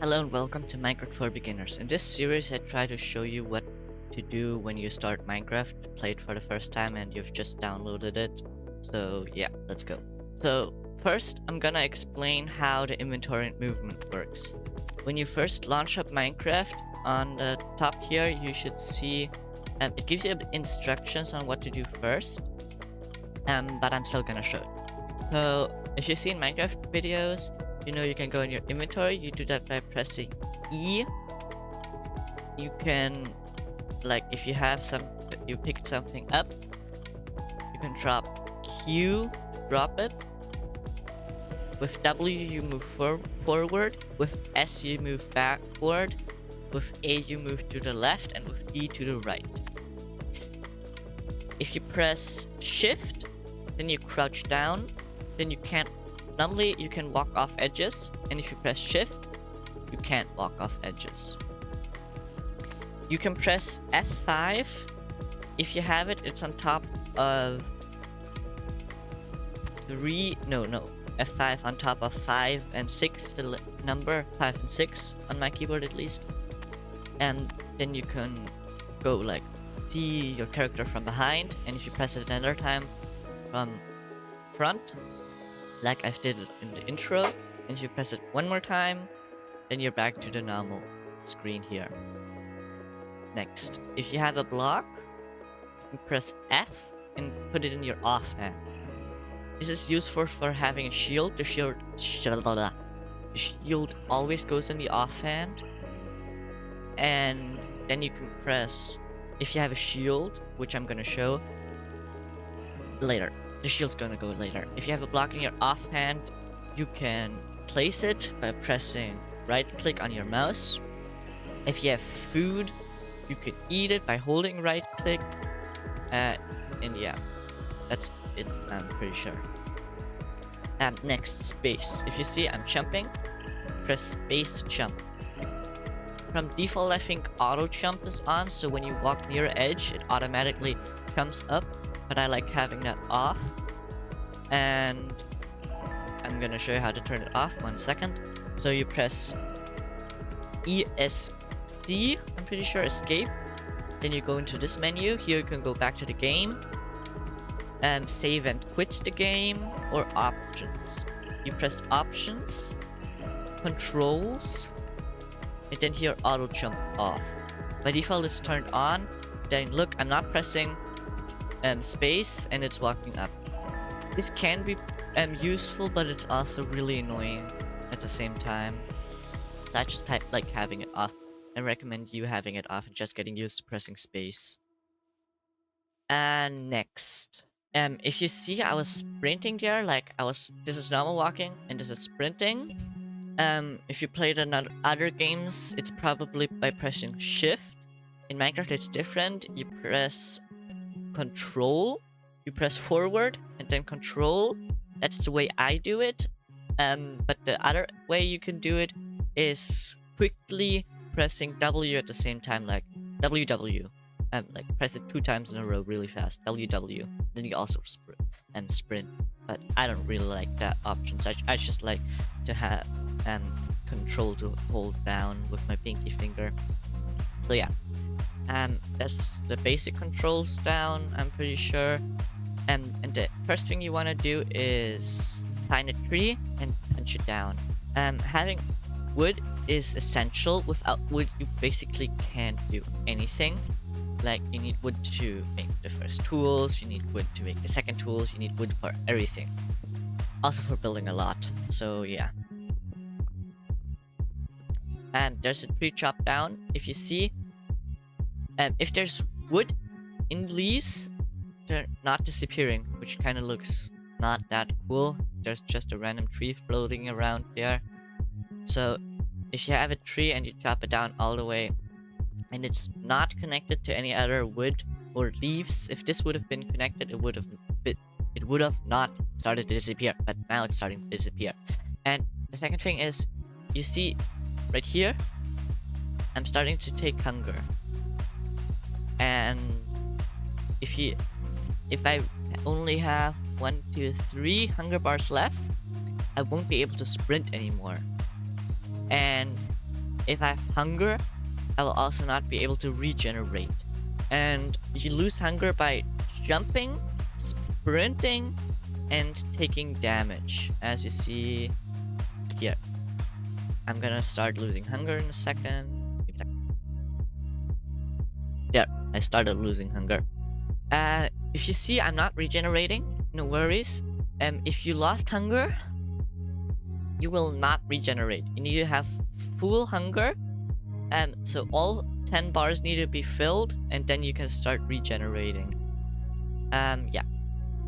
Hello and welcome to Minecraft for Beginners. In this series I try to show you what to do when you start Minecraft, play it for the first time and you've just downloaded it. So yeah, let's go. So first I'm gonna explain how the inventory and movement works. When you first launch up Minecraft, on the top here you should see it gives you instructions on what to do first, but I'm still gonna show it. So if you see in Minecraft videos, you can go in your inventory. You do that by pressing E. You can, like, if you have you picked something up, you can drop Q to drop it. With W you move forward. With S you move backward. With A you move to the left, and with D to the right. If you press Shift, then you crouch down. Then you can't. Normally you can walk off edges, and if you press Shift, you can't walk off edges. You can press F5. If you have it, it's on top of F5 on top of 5 and 6, the number 5 and 6 on my keyboard at least. And then you can go like see your character from behind, and if you press it another time from front, like I did it in the intro, and if you press it one more time, then you're back to the normal screen here. Next, if you have a block, you can press F and put it in your offhand. This is useful for having a shield. The shield always goes in the offhand. And then you can press, if you have a shield, which I'm gonna show later. The shield's gonna go later. If you have a block in your offhand, you can place it by pressing right click on your mouse. If you have food, you can eat it by holding right click. And yeah, that's it, I'm pretty sure. And next, space. If you see I'm jumping, press space to jump. From default, I think auto jump is on, so when you walk near an edge, it automatically jumps up. But I like having that off, and I'm gonna show you how to turn it off. 1 second. So you press ESC, I'm pretty sure, escape. Then you go into this menu. Here you can go back to the game and save and quit the game, or options. You press options, controls, and then here auto jump off. By default it's turned on. Then look, I'm not pressing space and it's walking up. This can be useful, but it's also really annoying at the same time. So I just like having it off. I recommend you having it off and just getting used to pressing space. And next, if you see, I was sprinting there, this is normal walking and this is sprinting. If you played another other games, it's probably by pressing Shift. In Minecraft it's different. You press Control, you press forward and then Control. That's the way I do it. But the other way you can do it is quickly pressing W at the same time, like WW. Like press it 2 times in a row really fast, WW. Then you also sprint. But I don't really like that option, so I just like to have Control to hold down with my pinky finger. So yeah. That's the basic controls down, I'm pretty sure. And the first thing you want to do is find a tree and punch it down. Having wood is essential. Without wood, you basically can't do anything. Like, you need wood to make the first tools, you need wood to make the second tools, you need wood for everything. Also for building a lot, so yeah. And there's a tree chopped down. If you see, if there's wood in leaves, they're not disappearing, which kind of looks not that cool. There's just a random tree floating around there. So if you have a tree and you chop it down all the way and it's not connected to any other wood or leaves, if this would have been connected, it would have not started to disappear, but now it's starting to disappear. And the second thing is, you see right here, I'm starting to take hunger. And if I only have 1, 2, 3 hunger bars left, I won't be able to sprint anymore. And if I have hunger, I will also not be able to regenerate. And you lose hunger by jumping, sprinting, and taking damage, as you see here. I'm gonna start losing hunger in a second. There, I started losing hunger. If you see I'm not regenerating, no worries. If you lost hunger, you will not regenerate. You need to have full hunger. So all 10 bars need to be filled, and then you can start regenerating. Yeah.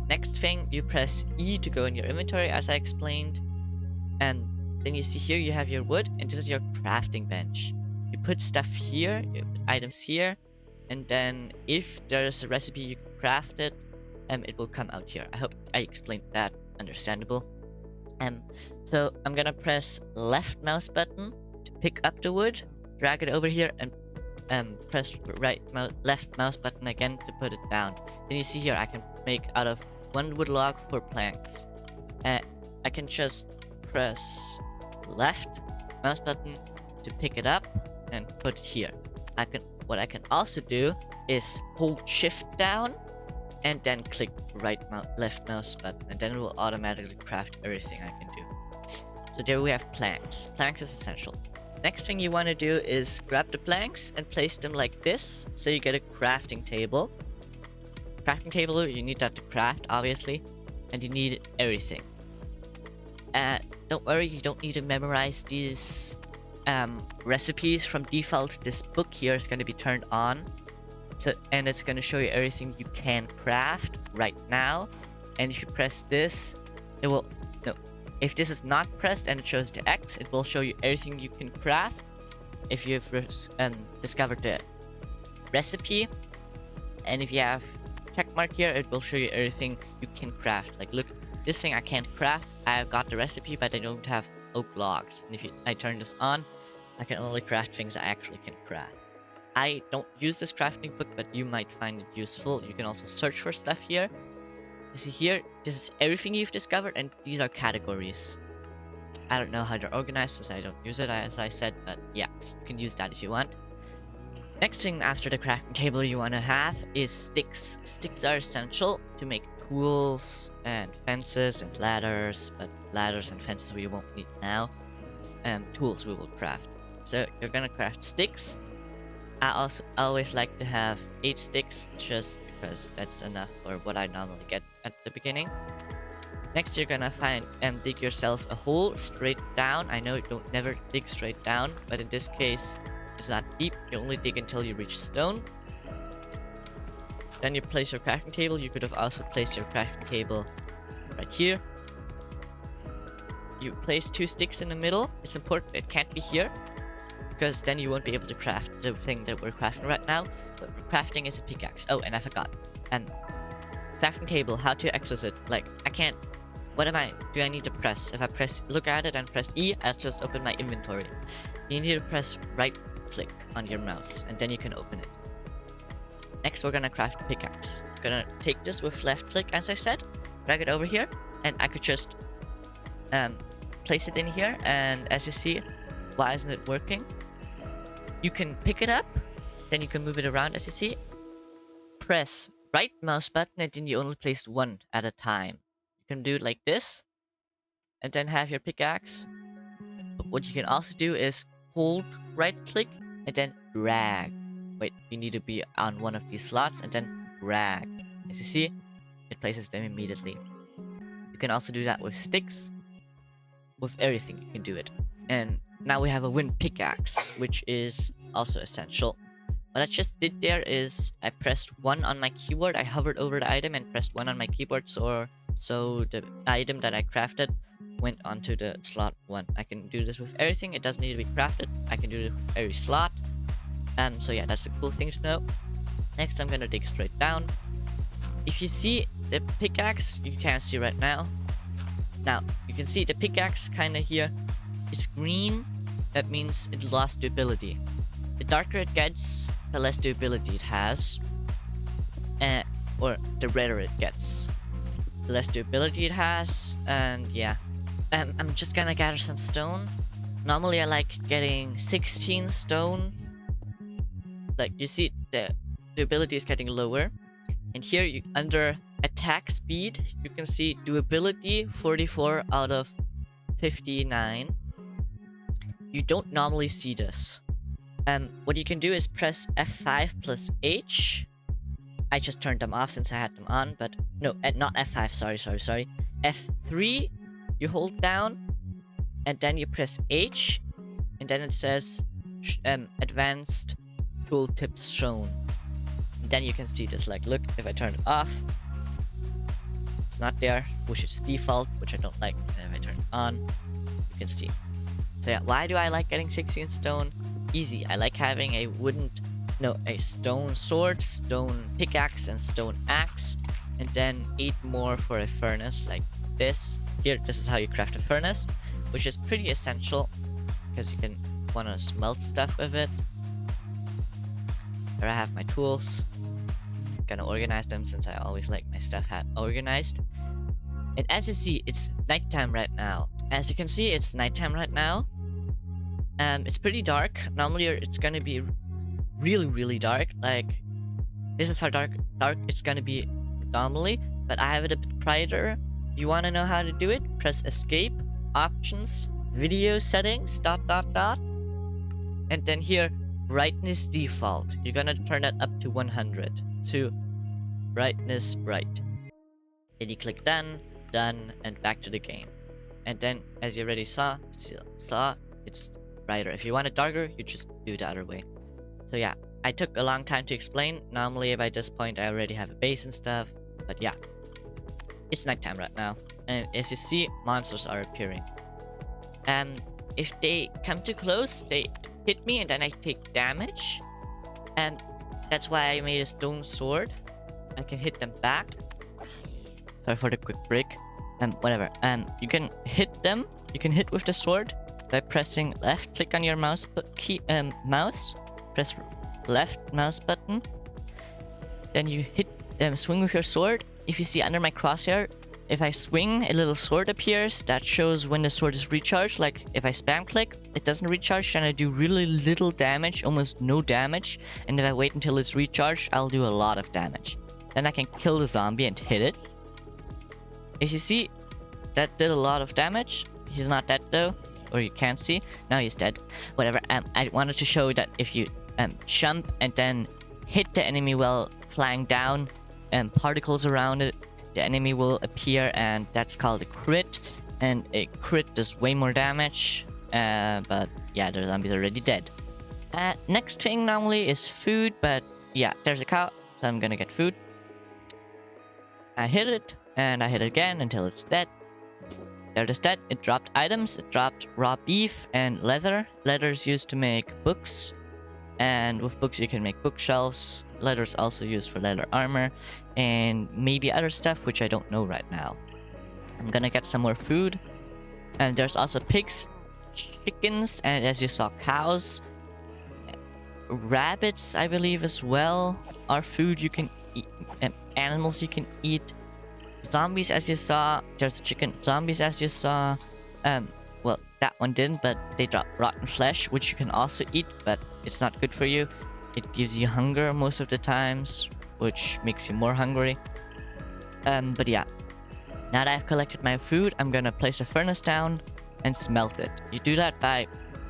Next thing, you press E to go in your inventory, as I explained. And then you see here you have your wood, and this is your crafting bench. You put stuff here, you put items here, and then if there's a recipe you can craft it, it will come out here. I hope I explained that understandable. So I'm gonna press left mouse button to pick up the wood, drag it over here, and press left mouse button again to put it down. Then you see here I can make out of 1 wood log 4 planks. I can just press left mouse button to pick it up and put it here. What I can also do is hold shift down and then click left mouse button, and then it will automatically craft everything I can do. So there we have planks. Planks is essential. Next thing you want to do is grab the planks and place them like this, so you get a crafting table. Crafting table, you need that to craft, obviously, and you need everything. Don't worry, you don't need to memorize these recipes from default. This book here is going to be turned on, and it's going to show you everything you can craft right now. And if you press this, it will if this is not pressed and it shows the X, it will show you everything you can craft. If you've discovered the recipe, and if you have check mark here, it will show you everything you can craft. Like, look, this thing I can't craft. I've got the recipe, but I don't have oak logs. And if I turn this on, I can only craft things I actually can craft. I don't use this crafting book, but you might find it useful. You can also search for stuff here. You see here, this is everything you've discovered, and these are categories. I don't know how they're organized, as I don't use it, as I said, but yeah, you can use that if you want. Next thing after the crafting table you want to have is sticks. Sticks are essential to make tools and fences and ladders, but ladders and fences we won't need now. Tools we will craft. So you're gonna craft sticks. I always like to have 8 sticks, just because that's enough for what I normally get at the beginning. Next, you're gonna dig yourself a hole straight down. I know you don't never dig straight down, but in this case, it's not deep. You only dig until you reach stone. Then you place your crafting table. You could have also placed your crafting table right here. You place 2 sticks in the middle. It's important it can't be here, because then you won't be able to craft the thing that we're crafting right now. But crafting is a pickaxe. Oh, and I forgot. Crafting table, how to access it? Like, I can't. Do I need to press? If I look at it and press E, I'll just open my inventory. You need to press right click on your mouse, and then you can open it. Next, we're gonna craft a pickaxe. I'm gonna take this with left click, as I said, drag it over here, and I could just place it in here. And as you see, why isn't it working? You can pick it up, then you can move it around, as you see. Press right mouse button, and then you only place 1 at a time. You can do it like this, and then have your pickaxe. But what you can also do is hold right click and then drag. Wait, you need to be on one of these slots and then drag. As you see, it places them immediately. You can also do that with sticks. With everything you can do it. And now we have a wind pickaxe, which is also essential. What I just did there is I pressed 1 on my keyboard. I hovered over the item and pressed 1 on my keyboard, so the item that I crafted went onto the slot 1. I can do this with everything. It doesn't need to be crafted. I can do it with every slot. So yeah, that's a cool thing to know. Next, I'm gonna dig straight down. If you see the pickaxe, you can't see right now. Now, you can see the pickaxe kind of here. It's green. That means it lost durability. The darker it gets, the less durability it has. Or the redder it gets, the less durability it has. And yeah. I'm just gonna gather some stone. Normally I like getting 16 stone. Like you see the ability is getting lower. And here you under attack speed, you can see durability 44 out of 59. You don't normally see this. What you can do is press F5 plus H. I just turned them off since I had them on, but no, not F5, sorry. F3, you hold down, and then you press H, and then it says advanced tooltips shown. And then you can see this, like, look, if I turn it off, it's not there, which is default, which I don't like. And if I turn it on, you can see. So yeah, why do I like getting 16 stone? Easy. I like having a stone sword, stone pickaxe, and stone axe, and then 8 more for a furnace like this. Here, this is how you craft a furnace, which is pretty essential because you can want to smelt stuff with it. Here I have my tools. I'm gonna organize them since I always like my stuff organized. And as you see, it's nighttime right now. As you can see, it's nighttime right now. It's pretty dark. Normally it's gonna be really dark. Like, this is how dark it's gonna be normally, but I have it a bit brighter. You wanna know how to do it? Press escape, options, video settings, ... and then here, brightness default. You're gonna turn that up to 100 to brightness bright. Then you click done, and back to the game. And then, as you already saw, it's brighter. If you want it darker, you just do the other way. So yeah, I took a long time to explain. Normally by this point I already have a base and stuff, but yeah, it's nighttime right now, and as you see, monsters are appearing. And if they come too close, they hit me and then I take damage, and that's why I made a stone sword. I can hit them back. Sorry for the quick break. Whatever. You can hit them. You can hit with the sword by pressing left click on your mouse press left mouse button, then you hit swing with your sword. If you see under my crosshair, if I swing, a little sword appears that shows when the sword is recharged. Like if I spam click, it doesn't recharge, then I do really little damage, almost no damage, and if I wait until it's recharged, I'll do a lot of damage. Then I can kill the zombie and hit it. As you see, that did a lot of damage. He's not dead though, or you can't see. Now he's dead. Whatever. I wanted to show that if you jump and then hit the enemy while flying down, particles around it, the enemy will appear, and that's called a crit. And a crit does way more damage. But yeah, the zombie's already dead. Next thing normally is food, but yeah, there's a cow, so I'm gonna get food. I hit it, and I hit it again until it's dead. There it is dead. It dropped items. It dropped raw beef and leather. Leather is used to make books, and with books you can make bookshelves. Leather is also used for leather armor, and maybe other stuff which I don't know right now. I'm gonna get some more food, and there's also pigs, chickens, and as you saw, cows, rabbits, I believe as well, are food you can eat, animals you can eat. Zombies, as you saw, there's chicken zombies, as you saw. Well, that one didn't, but they drop rotten flesh, which you can also eat, but it's not good for you. It gives you hunger most of the times, which makes you more hungry. But yeah, now that I've collected my food, I'm gonna place a furnace down and smelt it. You do that by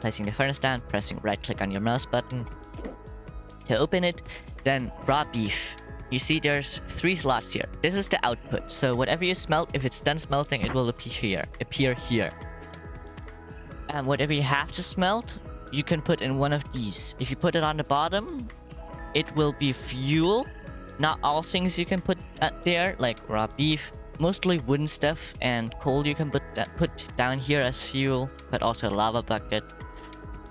placing the furnace down, pressing right click on your mouse button to open it, then raw beef. You see there's 3 slots here. This is the output. So whatever you smelt, if it's done smelting, it will appear here. And whatever you have to smelt, you can put in one of these. If you put it on the bottom, it will be fuel. Not all things you can put there, like raw beef. Mostly wooden stuff and coal you can put down here as fuel, but also a lava bucket.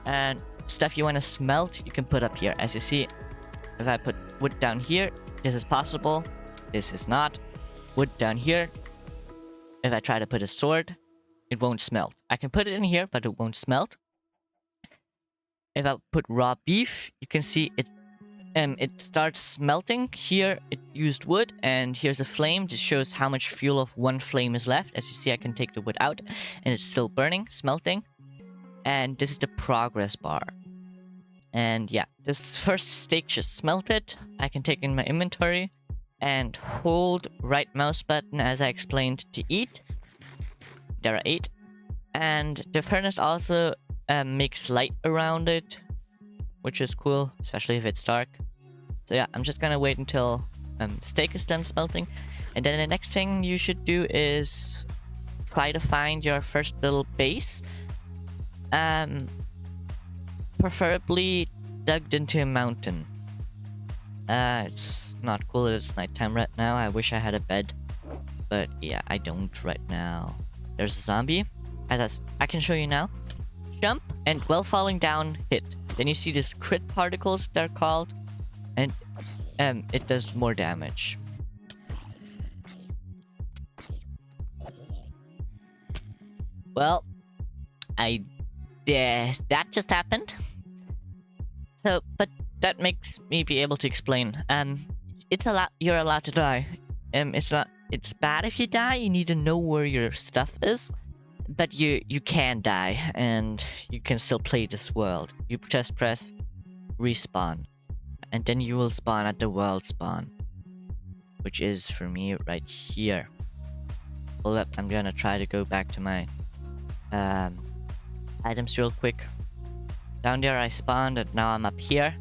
And stuff you want to smelt, you can put up here. As you see, if I put wood down here, this is possible. This is not. Wood down here. If I try to put a sword, it won't smelt. I can put it in here, but it won't smelt. If I put raw beef, you can see it starts smelting. Here it used wood, and here's a flame. This shows how much fuel of one flame is left. As you see, I can take the wood out, and it's still burning, smelting. and this is the progress bar. And yeah, this first steak just smelted. I can take in my inventory and hold right mouse button as I explained to eat. There are 8. And the furnace also makes light around it, which is cool, especially if it's dark. So yeah, I'm just gonna wait until steak is done smelting. And then the next thing you should do is try to find your first little base. Preferably dug into a mountain. It's not cool that it's nighttime right now. I wish I had a bed. But yeah, I don't right now. There's a zombie. As I can show you now. Jump, and while falling down, hit. Then you see these crit particles, they're called. And it does more damage. Well, that just happened. So, but that makes me be able to explain. You're allowed to die. It's bad if you die. You need to know where your stuff is, but you can die, and you can still play this world. You just press respawn, and then you will spawn at the world spawn, which is for me right here. Hold up, I'm gonna try to go back to my items real quick. Down there I spawned, and now I'm up here,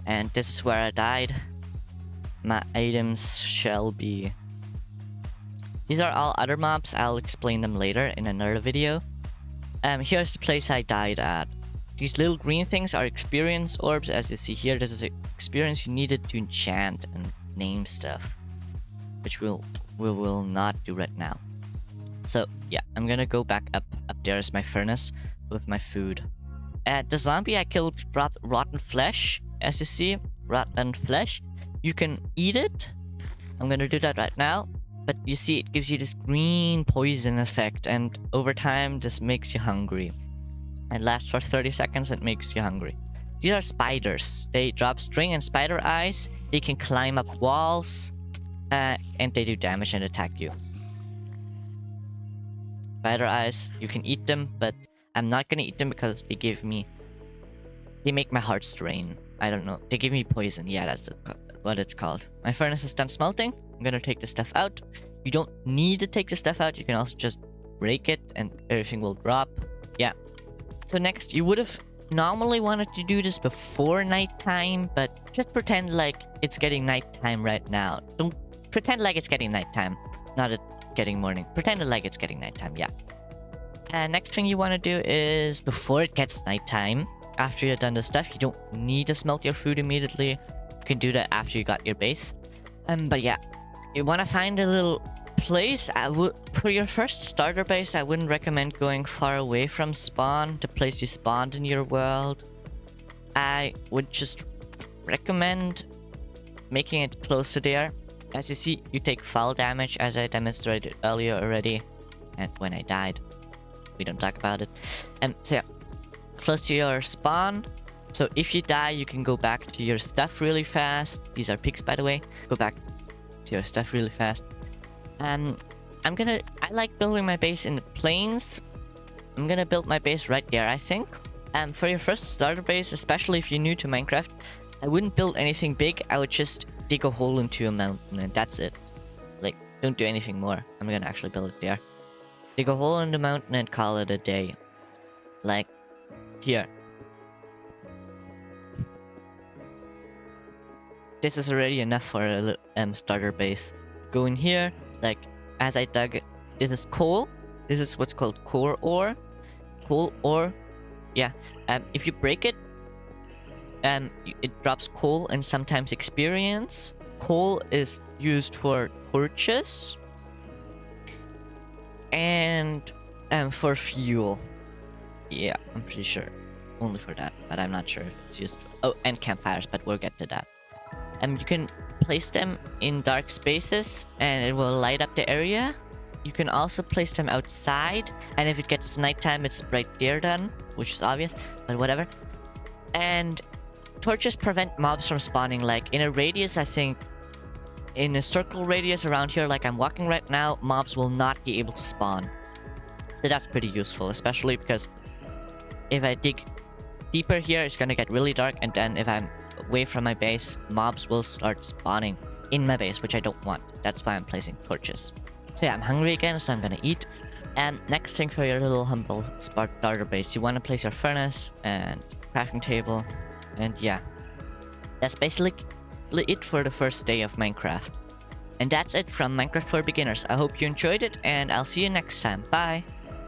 and this is where I died. My items shall be... These are all other mobs. I'll explain them later in another video. Here's the place I died at. These little green things are experience orbs. As you see here, this is experience you needed to enchant and name stuff, which we will not do right now. So yeah, I'm gonna go back up. Up there is my furnace with my food. The zombie I killed dropped rotten flesh. As you see, rotten flesh. You can eat it. I'm gonna do that right now. But you see, it gives you this green poison effect, and over time, this makes you hungry. It lasts for 30 seconds and makes you hungry. These are spiders. They drop string and spider eyes. They can climb up walls, and they do damage and attack you. Spider eyes, you can eat them, but I'm not gonna eat them because they make my heart strain. I don't know. They give me poison. Yeah, that's what it's called. My furnace is done smelting. I'm gonna take the stuff out. You don't need to take the stuff out. You can also just break it and everything will drop. Yeah. So next, you would have normally wanted to do this before nighttime, but just pretend like it's getting nighttime right now. Don't pretend like it's getting nighttime, not getting morning. Pretend like it's getting nighttime. Yeah. And next thing you want to do is before it gets nighttime, after you've done the stuff, you don't need to smelt your food immediately. You can do that after you got your base. But yeah, you want to find a little place. For your first starter base, I wouldn't recommend going far away from spawn, the place you spawned in your world. I would just recommend making it close to there. As you see, you take fall damage, as I demonstrated earlier already, and when I died. We don't talk about it. So yeah, close to your spawn. So if you die, you can go back to your stuff really fast. These are pigs, by the way. Go back to your stuff really fast. I like building my base in the plains. I'm gonna build my base right there, I think. For your first starter base, especially if you're new to Minecraft, I wouldn't build anything big. I would just dig a hole into a mountain and that's it. Like, don't do anything more. I'm gonna actually build it there. Dig a hole in the mountain and call it a day. Like, here. This is already enough for a starter base. Go in here, like, as I dug it. This is coal. This is what's called core ore. Coal ore. Yeah. If you break it, it drops coal and sometimes experience. Coal is used for torches. And for fuel. Yeah, I'm pretty sure. Only for that, but I'm not sure if it's used for... Oh, and campfires, but we'll get to that. You can place them in dark spaces and it will light up the area. You can also place them outside, and if it gets nighttime, it's right there then, which is obvious, but whatever. And torches prevent mobs from spawning, like in a radius, I think, in a circle radius around here, like I'm walking right now, mobs will not be able to spawn. So that's pretty useful, especially because if I dig deeper here, it's gonna get really dark, and then if I'm away from my base, mobs will start spawning in my base, which I don't want. That's why I'm placing torches. So yeah, I'm hungry again, so I'm gonna eat. And next thing for your little humble starter base, you want to place your furnace and crafting table, and yeah, that's basically it for the first day of Minecraft. And that's it from Minecraft for Beginners. I hope you enjoyed it, and I'll see you next time. Bye!